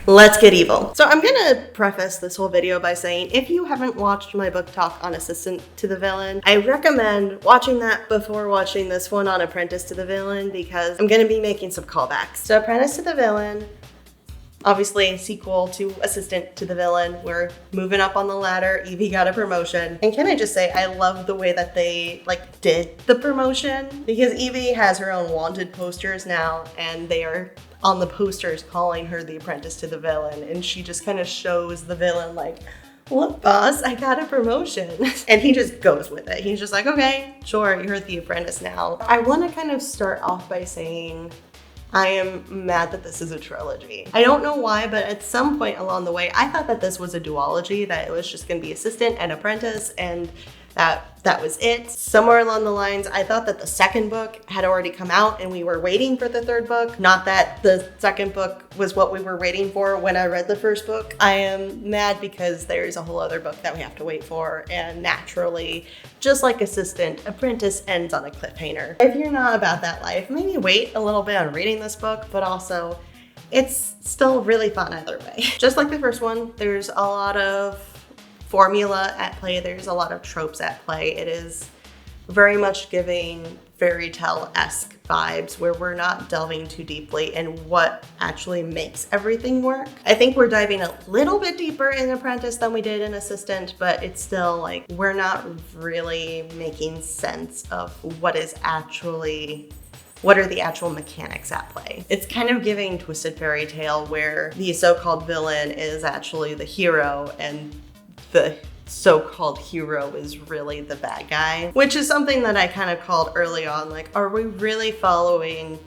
Let's get evil. So I'm gonna preface this whole video by saying, if you haven't watched my book talk on Assistant to the Villain, I recommend watching that before watching this one on Apprentice to the Villain, because I'm gonna be making some callbacks. So Apprentice to the Villain, obviously sequel to Assistant to the Villain. We're moving up on the ladder. Evie got a promotion. And can I just say, I love the way that they did the promotion, because Evie has her own wanted posters now, and they are on the posters calling her the Apprentice to the Villain, and she just kind of shows the villain like, look boss, I got a promotion. And he just goes with it. He's just like, okay, sure, you're the apprentice now. I want to kind of start off by saying I am mad that this is a trilogy. I don't know why, but at some point along the way, I thought that this was a duology, that it was just gonna be assistant and apprentice, and that was it. Somewhere along the lines, I thought that the second book had already come out and we were waiting for the third book. Not that the second book was what we were waiting for when I read the first book. I am mad because there's a whole other book that we have to wait for, and naturally, just like Assistant, Apprentice ends on a cliffhanger. If you're not about that life, maybe wait a little bit on reading this book, but also it's still really fun either way. Just like the first one, there's a lot of formula at play. There's a lot of tropes at play. It is very much giving fairy tale-esque vibes where we're not delving too deeply in what actually makes everything work. I think we're diving a little bit deeper in Apprentice than we did in Assistant, but it's still like we're not really making sense of what are the actual mechanics at play. It's kind of giving Twisted Fairy Tale where the so-called villain is actually the hero and the so-called hero is really the bad guy, which is something that I kind of called early on, like, are we really following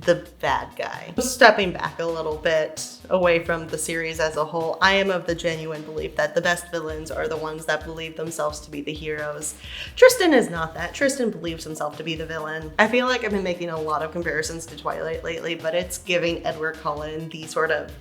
the bad guy? Stepping back a little bit away from the series as a whole, I am of the genuine belief that the best villains are the ones that believe themselves to be the heroes. Tristan is not that. Tristan believes himself to be the villain. I feel like I've been making a lot of comparisons to Twilight lately, but it's giving Edward Cullen the sort of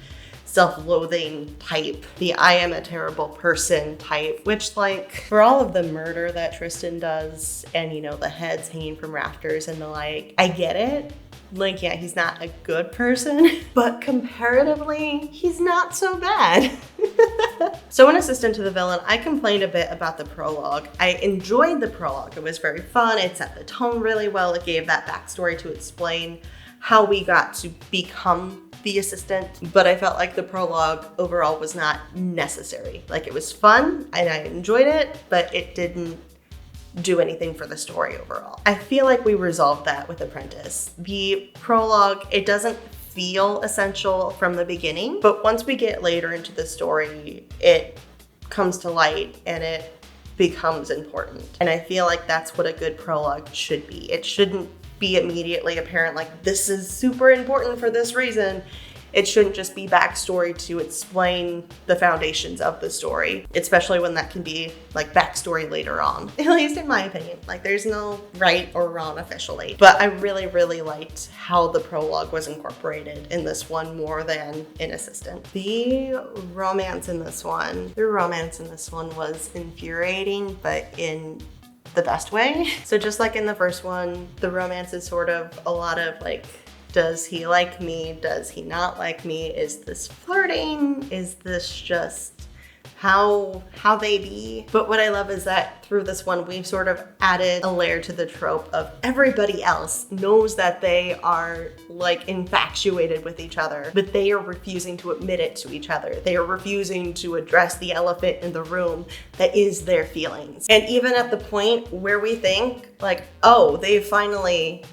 self-loathing type, the I am a terrible person type, which, like, for all of the murder that Tristan does and, you know, the heads hanging from rafters and the like, I get it. Like, yeah, he's not a good person, but comparatively, he's not so bad. So in Assistant to the Villain, I complained a bit about the prologue. I enjoyed the prologue. It was very fun. It set the tone really well. It gave that backstory to explain how we got to become the assistant, but I felt like the prologue overall was not necessary. Like, it was fun and I enjoyed it, but it didn't do anything for the story overall. I feel like we resolved that with Apprentice. The prologue, it doesn't feel essential from the beginning, but once we get later into the story, it comes to light and it becomes important. And I feel like that's what a good prologue should be. It shouldn't be immediately apparent, like, this is super important for this reason. It shouldn't just be backstory to explain the foundations of the story, especially when that can be like backstory later on. At least in my opinion, like, there's no right or wrong officially. But I really, really liked how the prologue was incorporated in this one more than in Assistant. The romance in this one was infuriating, but in the best way. So just like in the first one, the romance is sort of a lot of like, does he like me? Does he not like me? Is this flirting? Is this just how they be? But what I love is that through this one, we've sort of added a layer to the trope of everybody else knows that they are like infatuated with each other, but they are refusing to admit it to each other. They are refusing to address the elephant in the room that is their feelings. And even at the point where we think like, oh, they're finally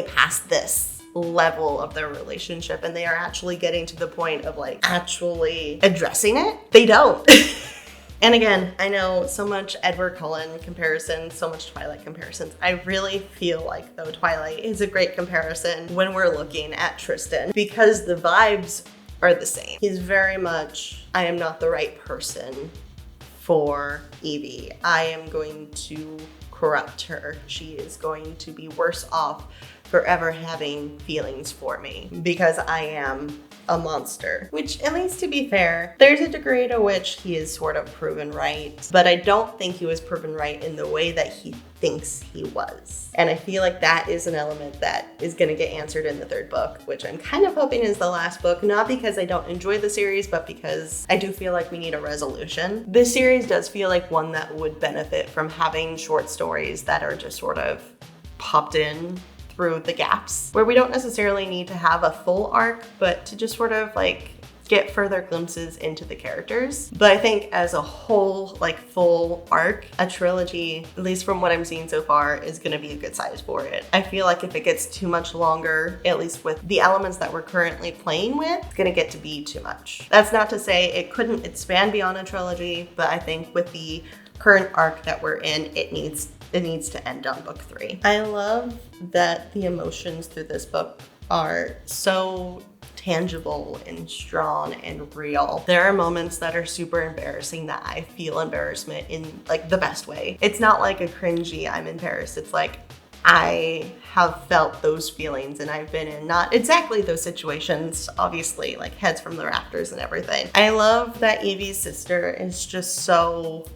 past this level of their relationship and they are actually getting to the point of like actually addressing it, they don't. And again, I know so much Edward Cullen comparisons, so much Twilight comparisons. I really feel like though Twilight is a great comparison when we're looking at Tristan because the vibes are the same. He's very much, I am not the right person for Evie. I am going to corrupt her. She is going to be worse off forever having feelings for me because I am a monster. Which, at least to be fair, there's a degree to which he is sort of proven right, but I don't think he was proven right in the way that he thinks he was. And I feel like that is an element that is going to get answered in the third book, which I'm kind of hoping is the last book, not because I don't enjoy the series, but because I do feel like we need a resolution. This series does feel like one that would benefit from having short stories that are just sort of popped in through the gaps, where we don't necessarily need to have a full arc, but to just sort of like get further glimpses into the characters. But I think as a whole, like full arc, a trilogy, at least from what I'm seeing so far, is gonna be a good size for it. I feel like if it gets too much longer, at least with the elements that we're currently playing with, it's gonna get to be too much. That's not to say it couldn't expand beyond a trilogy, but I think with the current arc that we're in, it needs to end on book 3. I love that the emotions through this book are so tangible and strong and real. There are moments that are super embarrassing that I feel embarrassment in like the best way. It's not like a cringy, I'm embarrassed. It's like I have felt those feelings and I've been in not exactly those situations, obviously, like heads from the rafters and everything. I love that Evie's sister is just so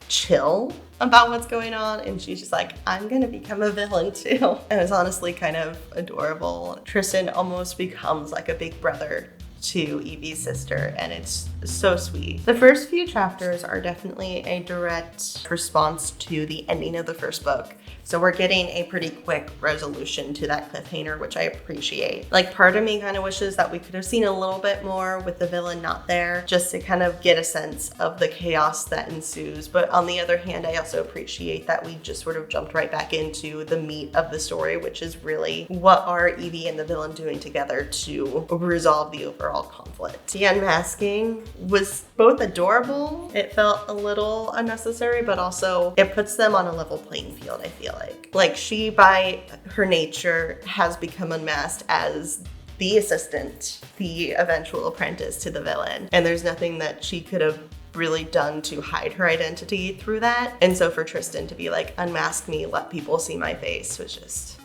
chill about what's going on, and she's just like, I'm gonna become a villain too. And it's honestly kind of adorable. Tristan almost becomes like a big brother to Evie's sister, and it's so sweet. The first few chapters are definitely a direct response to the ending of the first book. So we're getting a pretty quick resolution to that cliffhanger, which I appreciate. Like, part of me kind of wishes that we could have seen a little bit more with the villain not there, just to kind of get a sense of the chaos that ensues. But on the other hand, I also appreciate that we just sort of jumped right back into the meat of the story, which is really what are Evie and the villain doing together to resolve the overall conflict. The unmasking was both adorable, it felt a little unnecessary, but also it puts them on a level playing field, I feel like. Like, she, by her nature, has become unmasked as the assistant, the eventual apprentice to the villain. And there's nothing that she could have really done to hide her identity through that. And so for Tristan to be like, unmask me, let people see my face, was just...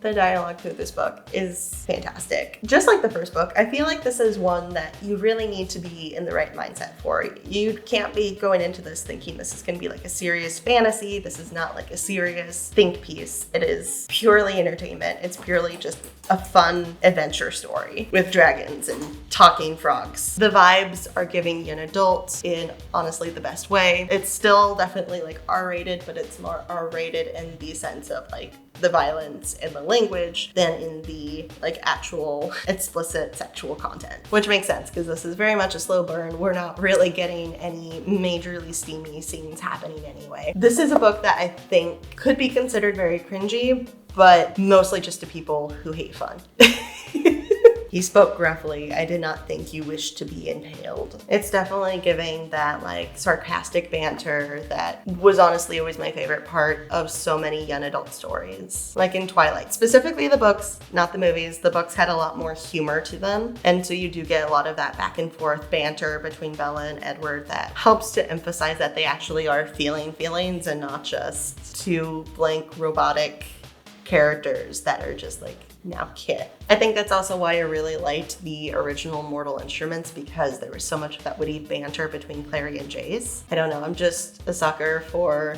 The dialogue through this book is fantastic. Just like the first book, I feel like this is one that you really need to be in the right mindset for. You can't be going into this thinking this is gonna be like a serious fantasy. This is not like a serious think piece. It is purely entertainment. It's purely just a fun adventure story with dragons and talking frogs. The vibes are giving young adults in honestly the best way. It's still definitely like R-rated, but it's more R-rated in the sense of like the violence and the language than in the like actual explicit sexual content, which makes sense because this is very much a slow burn. We're not really getting any majorly steamy scenes happening anyway. This is a book that I think could be considered very cringy, but mostly just to people who hate fun. He spoke gruffly. I did not think you wished to be impaled. It's definitely giving that like sarcastic banter that was honestly always my favorite part of so many young adult stories. Like in Twilight, specifically the books, not the movies. The books had a lot more humor to them. And so you do get a lot of that back and forth banter between Bella and Edward that helps to emphasize that they actually are feeling feelings and not just two blank robotic characters that are just like, now Kit. I think that's also why I really liked the original Mortal Instruments, because there was so much of that witty banter between Clary and Jace. I don't know, I'm just a sucker for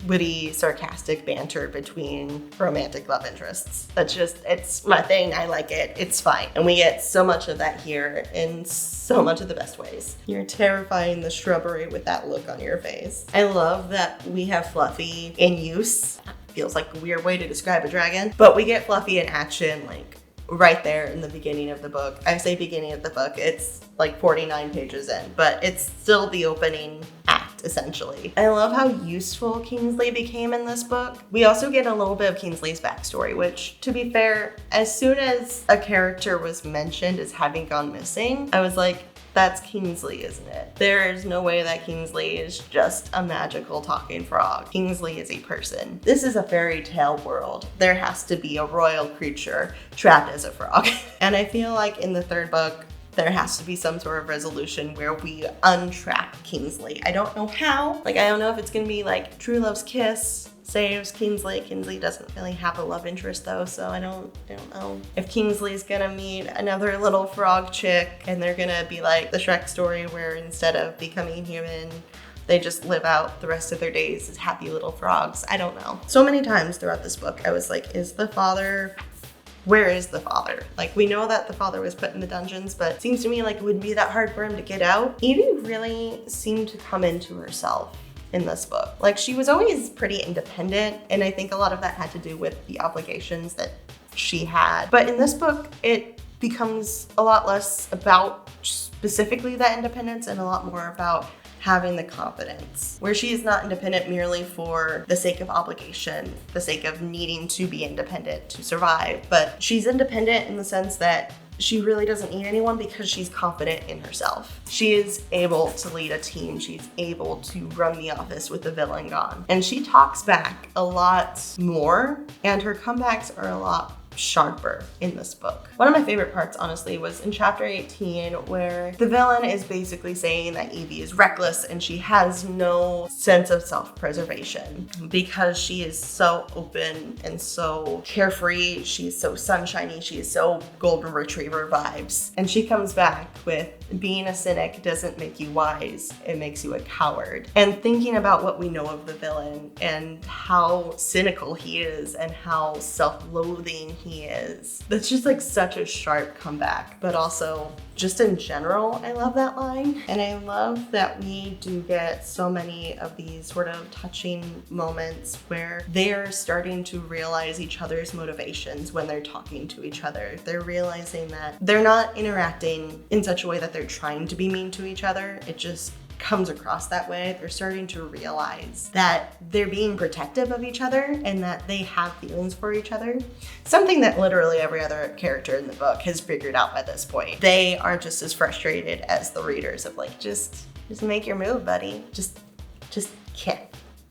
witty, sarcastic banter between romantic love interests. That's just, it's my thing. I like it. It's fine. And we get so much of that here in so much of the best ways. You're terrifying the shrubbery with that look on your face. I love that we have Fluffy in use. Feels like a weird way to describe a dragon, but we get Fluffy in action like right there in the beginning of the book. I say beginning of the book, it's like 49 pages in, but it's still the opening act essentially. I love how useful Kingsley became in this book. We also get a little bit of Kingsley's backstory, which, to be fair, as soon as a character was mentioned as having gone missing, I was like, that's Kingsley, isn't it? There is no way that Kingsley is just a magical talking frog. Kingsley is a person. This is a fairy tale world. There has to be a royal creature trapped as a frog. And I feel like in the third book, there has to be some sort of resolution where we untrap Kingsley. I don't know how. Like, I don't know if it's gonna be like True Love's kiss saves Kingsley. Kingsley doesn't really have a love interest though, so I don't know if Kingsley's gonna meet another little frog chick and they're gonna be like the Shrek story where instead of becoming human, they just live out the rest of their days as happy little frogs. I don't know. So many times throughout this book, I was like, where is the father? Like, we know that the father was put in the dungeons, but it seems to me like it wouldn't be that hard for him to get out. Evie really seemed to come into herself in this book. Like, she was always pretty independent, and I think a lot of that had to do with the obligations that she had. But in this book, it becomes a lot less about specifically that independence and a lot more about having the confidence, where she is not independent merely for the sake of obligation, the sake of needing to be independent to survive, but she's independent in the sense that she really doesn't need anyone because she's confident in herself. She is able to lead a team. She's able to run the office with the villain gone. And she talks back a lot more, and her comebacks are a lot sharper in this book. One of my favorite parts, honestly, was in chapter 18, where the villain is basically saying that Evie is reckless and she has no sense of self-preservation because she is so open and so carefree. She's so sunshiny. She is so golden retriever vibes. And she comes back with, being a cynic doesn't make you wise, it makes you a coward. And thinking about what we know of the villain and how cynical he is and how self-loathing he is. That's just like such a sharp comeback, but also just in general, I love that line. And I love that we do get so many of these sort of touching moments where they're starting to realize each other's motivations when they're talking to each other. They're realizing that they're not interacting in such a way that they're trying to be mean to each other. It just comes across that way. They're starting to realize that they're being protective of each other and that they have feelings for each other. Something that literally every other character in the book has figured out by this point. They are just as frustrated as the readers of like, just make your move, buddy. Just can't.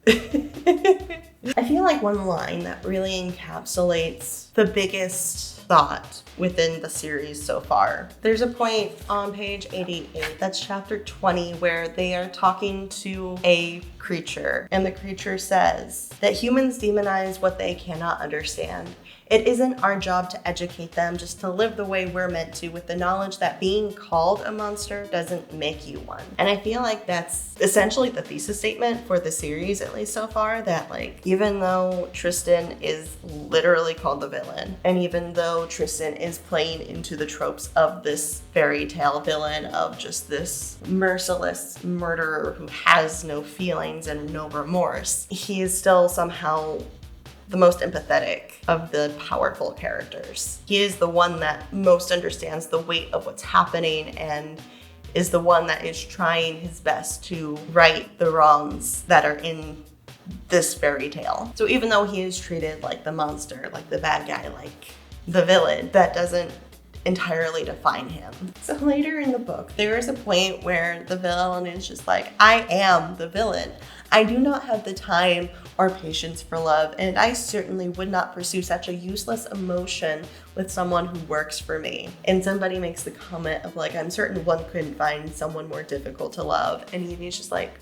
I feel like one line that really encapsulates the biggest thought within the series so far. There's a point on page 88, that's chapter 20, where they are talking to a creature, and the creature says that humans demonize what they cannot understand. It isn't our job to educate them, just to live the way we're meant to, with the knowledge that being called a monster doesn't make you one. And I feel like that's essentially the thesis statement for the series, at least so far, that like, even though Tristan is literally called the villain, and even though Tristan is playing into the tropes of this fairy tale villain of just this merciless murderer who has no feelings and no remorse, he is still somehow the most empathetic of the powerful characters. He is the one that most understands the weight of what's happening and is the one that is trying his best to right the wrongs that are in this fairy tale. So even though he is treated like the monster, like the bad guy, like the villain, that doesn't entirely define him. So later in the book, there is a point where the villain is just like, I am the villain. I do not have the time or patience for love, and I certainly would not pursue such a useless emotion with someone who works for me. And somebody makes the comment of like, I'm certain one couldn't find someone more difficult to love. And Evie's just like,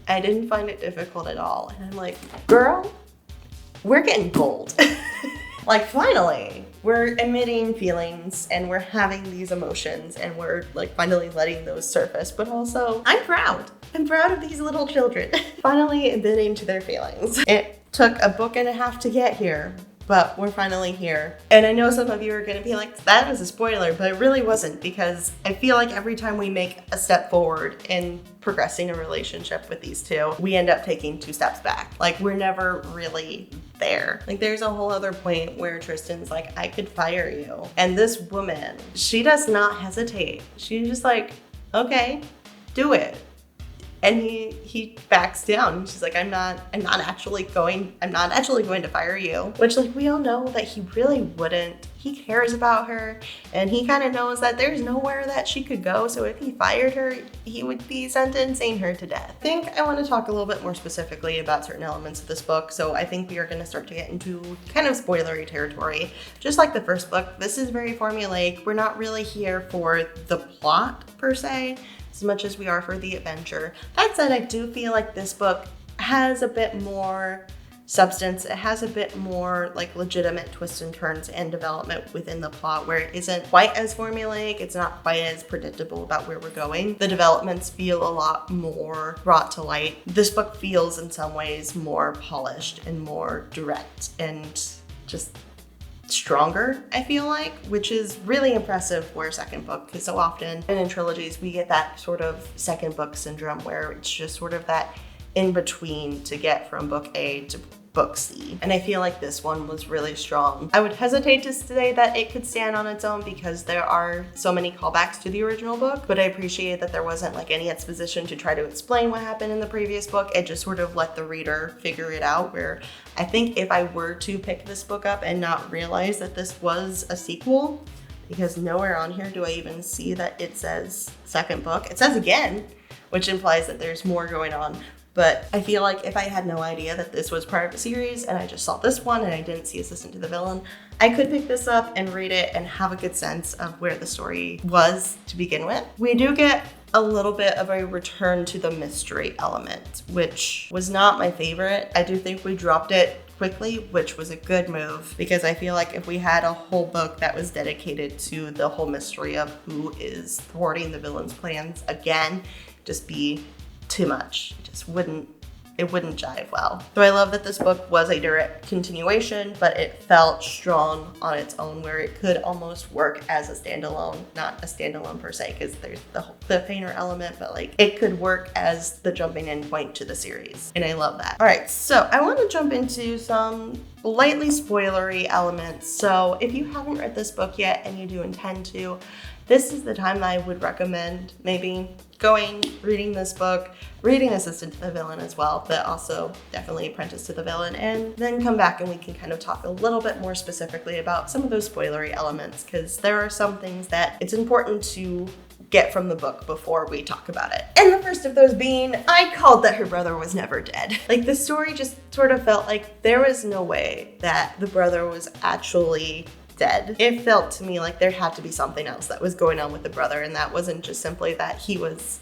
I didn't find it difficult at all. And I'm like, girl, we're getting bold. Like, finally, we're emitting feelings and we're having these emotions and we're like finally letting those surface, but also I'm proud. I'm proud of these little children finally admitting to their feelings. It took a book and a half to get here, but we're finally here. And I know some of you are gonna be like, that was a spoiler, but it really wasn't, because I feel like every time we make a step forward in progressing a relationship with these two, we end up taking 2 steps back. Like, we're never really there. Like, there's a whole other point where Tristan's like, I could fire you. And this woman, she does not hesitate. She's just like, okay, do it. And he backs down. She's like, I'm not actually going to fire you. Which, like, we all know that he really wouldn't. He cares about her, and he kind of knows that there's nowhere that she could go. So if he fired her, he would be sentencing her to death. I think I want to talk a little bit more specifically about certain elements of this book. So I think we are going to start to get into kind of spoilery territory. Just like the first book, this is very formulaic. We're not really here for the plot per se, as much as we are for the adventure. That said, I do feel like this book has a bit more substance. It has a bit more like legitimate twists and turns and development within the plot, where it isn't quite as formulaic. It's not quite as predictable about where we're going. The developments feel a lot more brought to light. This book feels in some ways more polished and more direct and just stronger, I feel like, which is really impressive for a second book, because so often in trilogies we get that sort of second book syndrome where it's just sort of that in between to get from book A to book C. And I feel like this one was really strong. I would hesitate to say that it could stand on its own because there are so many callbacks to the original book, but I appreciate that there wasn't like any exposition to try to explain what happened in the previous book. It just sort of let the reader figure it out, where I think if I were to pick this book up and not realize that this was a sequel, because nowhere on here do I even see that it says second book. It says again, which implies that there's more going on. But I feel like if I had no idea that this was part of a series and I just saw this one and I didn't see Assistant to the Villain, I could pick this up and read it and have a good sense of where the story was to begin with. We do get a little bit of a return to the mystery element, which was not my favorite. I do think we dropped it quickly, which was a good move, because I feel like if we had a whole book that was dedicated to the whole mystery of who is thwarting the villain's plans again, it'd just be too much. It wouldn't jive well. So I love that this book was a direct continuation, but it felt strong on its own, where it could almost work as a standalone, not a standalone per se, because there's the whole cliffhanger element, but like it could work as the jumping in point to the series. And I love that. All right, so I want to jump into some lightly spoilery elements. So if you haven't read this book yet and you do intend to, this is the time I would recommend maybe reading this book, reading Assistant to the Villain as well, but also definitely Apprentice to the Villain, and then come back and we can kind of talk a little bit more specifically about some of those spoilery elements, because there are some things that it's important to get from the book before we talk about it. And the first of those being, I called that her brother was never dead. Like, the story just sort of felt like there was no way that the brother was actually dead. It felt to me like there had to be something else that was going on with the brother, and that wasn't just simply that he was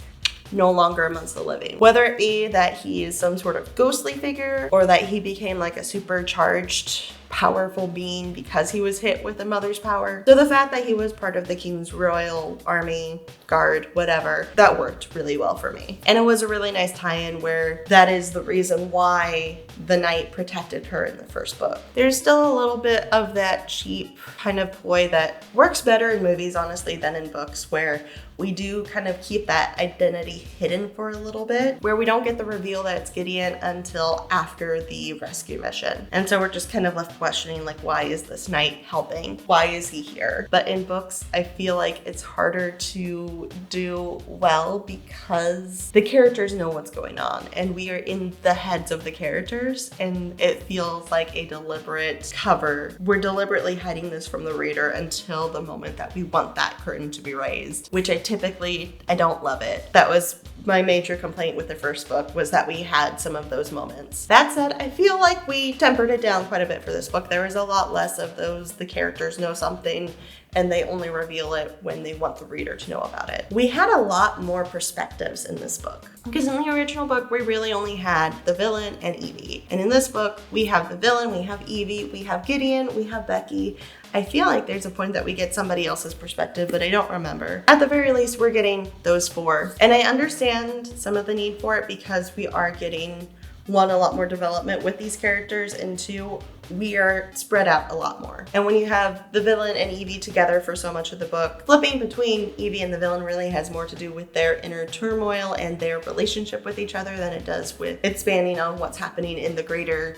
no longer amongst the living. Whether it be that he is some sort of ghostly figure, or that he became like a supercharged, powerful being because he was hit with a mother's power. So the fact that he was part of the King's Royal Army, Guard, whatever, that worked really well for me. And it was a really nice tie-in where that is the reason why the knight protected her in the first book. There's still a little bit of that cheap kind of ploy that works better in movies, honestly, than in books, where we do kind of keep that identity hidden for a little bit, where we don't get the reveal that it's Gideon until after the rescue mission. And so we're just kind of left questioning, like, why is this knight helping? Why is he here? But in books, I feel like it's harder to do well because the characters know what's going on and we are in the heads of the characters, and it feels like a deliberate cover. We're deliberately hiding this from the reader until the moment that we want that curtain to be raised, which I don't love it. That was my major complaint with the first book, was that we had some of those moments. That said, I feel like we tempered it down quite a bit for this book. There was a lot less of those, the characters know something and they only reveal it when they want the reader to know about it. We had a lot more perspectives in this book, because in the original book, we really only had the villain and Evie. And in this book, we have the villain, we have Evie, we have Gideon, we have Becky. I feel like there's a point that we get somebody else's perspective, but I don't remember. At the very least, we're getting those four. And I understand some of the need for it because we are getting, one, a lot more development with these characters, and two, we are spread out a lot more. And when you have the villain and Evie together for so much of the book, flipping between Evie and the villain really has more to do with their inner turmoil and their relationship with each other than it does with expanding on what's happening in the greater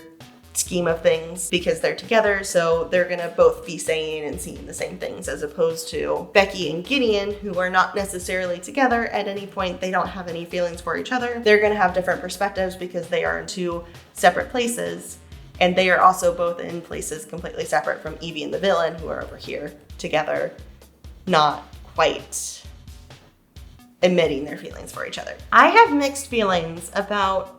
scheme of things because they're together, so they're gonna both be saying and seeing the same things, as opposed to Becky and Gideon, who are not necessarily together at any point. They don't have any feelings for each other. They're gonna have different perspectives because they are in two separate places, and they are also both in places completely separate from Evie and the villain, who are over here together, not quite admitting their feelings for each other. I have mixed feelings about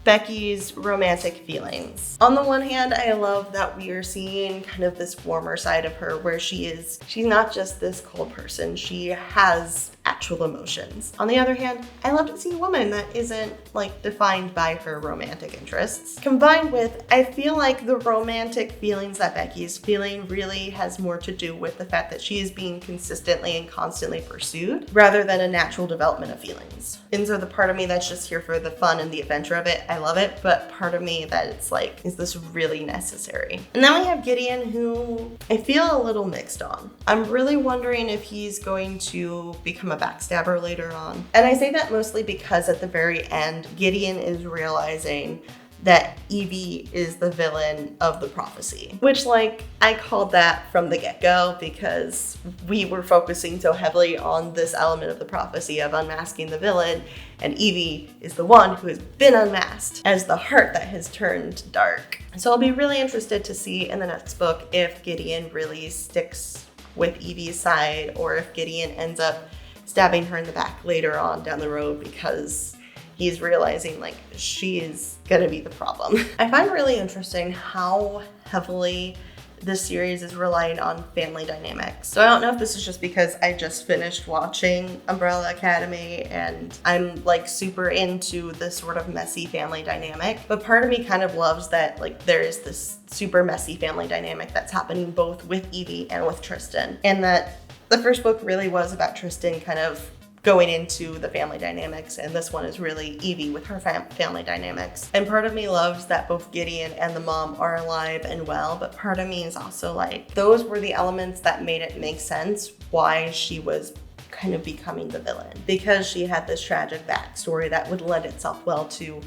Becky's romantic feelings. On the one hand, I love that we are seeing kind of this warmer side of her where she's not just this cold person, she has actual emotions. On the other hand, I love to see a woman that isn't like defined by her romantic interests. Combined with, I feel like the romantic feelings that Becky is feeling really has more to do with the fact that she is being consistently and constantly pursued rather than a natural development of feelings. And so the part of me that's just here for the fun and the adventure of it, I love it, but part of me that it's like, is this really necessary? And then we have Gideon, who I feel a little mixed on. I'm really wondering if he's going to become a backstabber later on. And I say that mostly because at the very end, Gideon is realizing that Evie is the villain of the prophecy, which like I called that from the get-go because we were focusing so heavily on this element of the prophecy of unmasking the villain, and Evie is the one who has been unmasked as the heart that has turned dark. So I'll be really interested to see in the next book if Gideon really sticks with Evie's side or if Gideon ends up stabbing her in the back later on down the road because he's realizing like she is gonna be the problem. I find really interesting how heavily this series is relying on family dynamics. So I don't know if this is just because I just finished watching Umbrella Academy and I'm like super into this sort of messy family dynamic, but part of me kind of loves that like there is this super messy family dynamic that's happening both with Evie and with Tristan, and that the first book really was about Tristan kind of going into the family dynamics, and this one is really Evie with her family dynamics. And part of me loves that both Gideon and the mom are alive and well, but part of me is also like, those were the elements that made it make sense why she was kind of becoming the villain, because she had this tragic backstory that would lend itself well to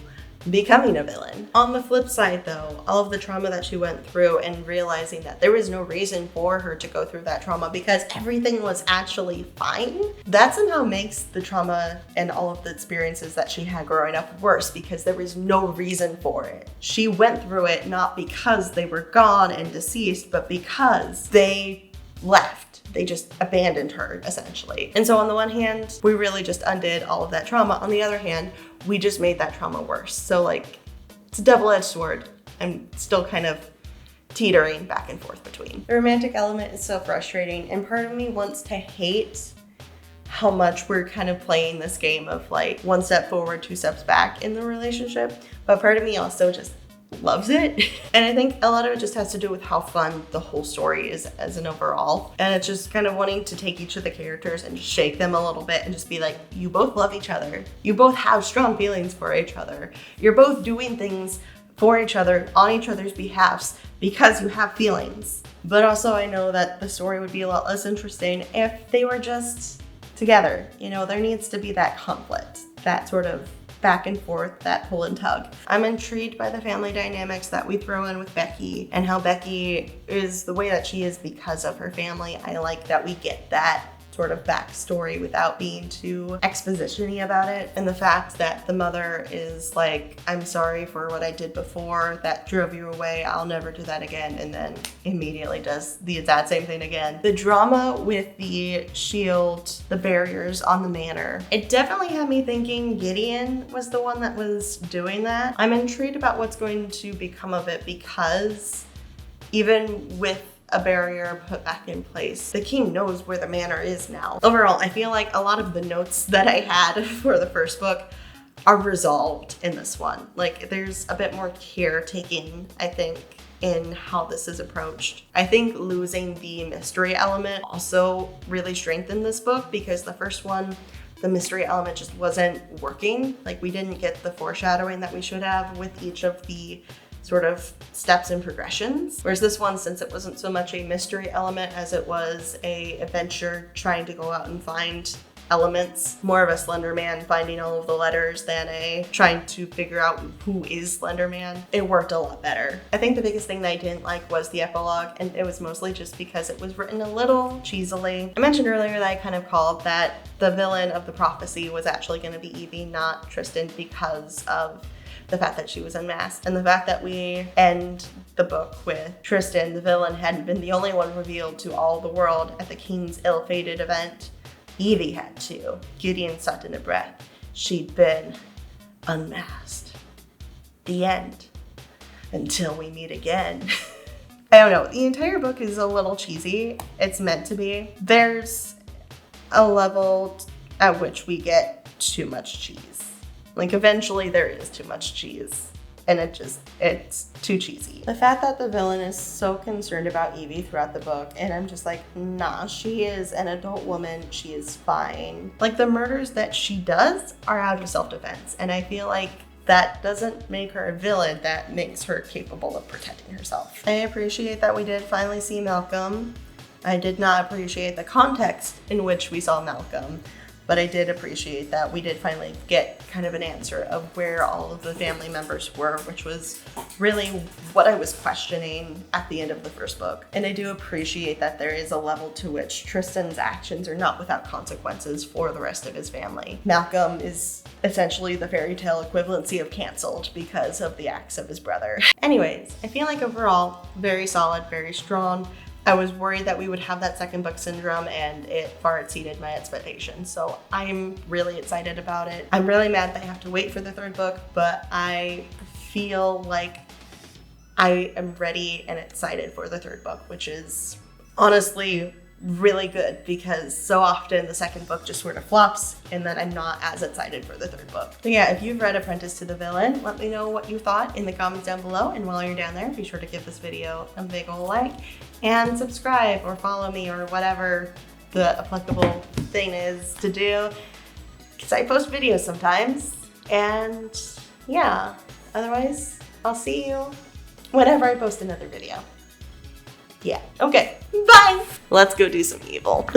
becoming a villain. On the flip side though, all of the trauma that she went through and realizing that there was no reason for her to go through that trauma because everything was actually fine, that somehow makes the trauma and all of the experiences that she had growing up worse because there was no reason for it. She went through it not because they were gone and deceased, but because they left. They just abandoned her, essentially. And so on the one hand, we really just undid all of that trauma. On the other hand, we just made that trauma worse. So like, it's a double-edged sword. I'm still kind of teetering back and forth between. The romantic element is so frustrating, and part of me wants to hate how much we're kind of playing this game of like one step forward, two steps back in the relationship. But part of me also just loves it. And I think a lot of it just has to do with how fun the whole story is as an overall. And it's just kind of wanting to take each of the characters and just shake them a little bit and just be like, you both love each other. You both have strong feelings for each other. You're both doing things for each other on each other's behalfs because you have feelings. But also I know that the story would be a lot less interesting if they were just together. You know, there needs to be that conflict, that sort of back and forth, that pull and tug. I'm intrigued by the family dynamics that we throw in with Becky and how Becky is the way that she is because of her family. I like that we get that sort of backstory without being too exposition-y about it. And the fact that the mother is like, I'm sorry for what I did before that drove you away, I'll never do that again, and then immediately does the exact same thing again. The drama with the shield, the barriers on the manor, it definitely had me thinking Gideon was the one that was doing that. I'm intrigued about what's going to become of it because even with a barrier put back in place, the king knows where the manor is now. Overall, I feel like a lot of the notes that I had for the first book are resolved in this one. Like there's a bit more care taken, I think, in how this is approached. I think losing the mystery element also really strengthened this book because the first one, the mystery element just wasn't working. Like we didn't get the foreshadowing that we should have with each of the sort of steps and progressions. Whereas this one, since it wasn't so much a mystery element as it was a adventure trying to go out and find elements. More of a Slender Man finding all of the letters than a trying to figure out who is Slender Man. It worked a lot better. I think the biggest thing that I didn't like was the epilogue, and it was mostly just because it was written a little cheesily. I mentioned earlier that I kind of called that the villain of the prophecy was actually going to be Evie, not Tristan, because of the fact that she was unmasked, and the fact that we end the book with Tristan, the villain, hadn't been the only one revealed to all the world at the King's ill-fated event. Evie had to. Gideon sucked in a breath. She'd been unmasked. The end. Until we meet again. I don't know, the entire book is a little cheesy. It's meant to be. There's a level at which we get too much cheese. Like, eventually there is too much cheese, and it's too cheesy. The fact that the villain is so concerned about Evie throughout the book, and I'm just like, nah, she is an adult woman, she is fine. Like, the murders that she does are out of self-defense, and I feel like that doesn't make her a villain, that makes her capable of protecting herself. I appreciate that we did finally see Malcolm. I did not appreciate the context in which we saw Malcolm, but I did appreciate that we did finally get kind of an answer of where all of the family members were, which was really what I was questioning at the end of the first book. And I do appreciate that there is a level to which Tristan's actions are not without consequences for the rest of his family. Malcolm is essentially the fairy tale equivalency of canceled because of the acts of his brother. Anyways, I feel like overall, very solid, very strong. I was worried that we would have that second book syndrome, and it far exceeded my expectations. So I'm really excited about it. I'm really mad that I have to wait for the third book, but I feel like I am ready and excited for the third book, which is honestly really good because so often the second book just sort of flops and then I'm not as excited for the third book. So yeah, if you've read Apprentice to the Villain, let me know what you thought in the comments down below. And while you're down there, be sure to give this video a big ol' like and subscribe or follow me or whatever the applicable thing is to do, because I post videos sometimes. And yeah, otherwise I'll see you whenever I post another video. Yeah, okay, bye! Let's go do some evil.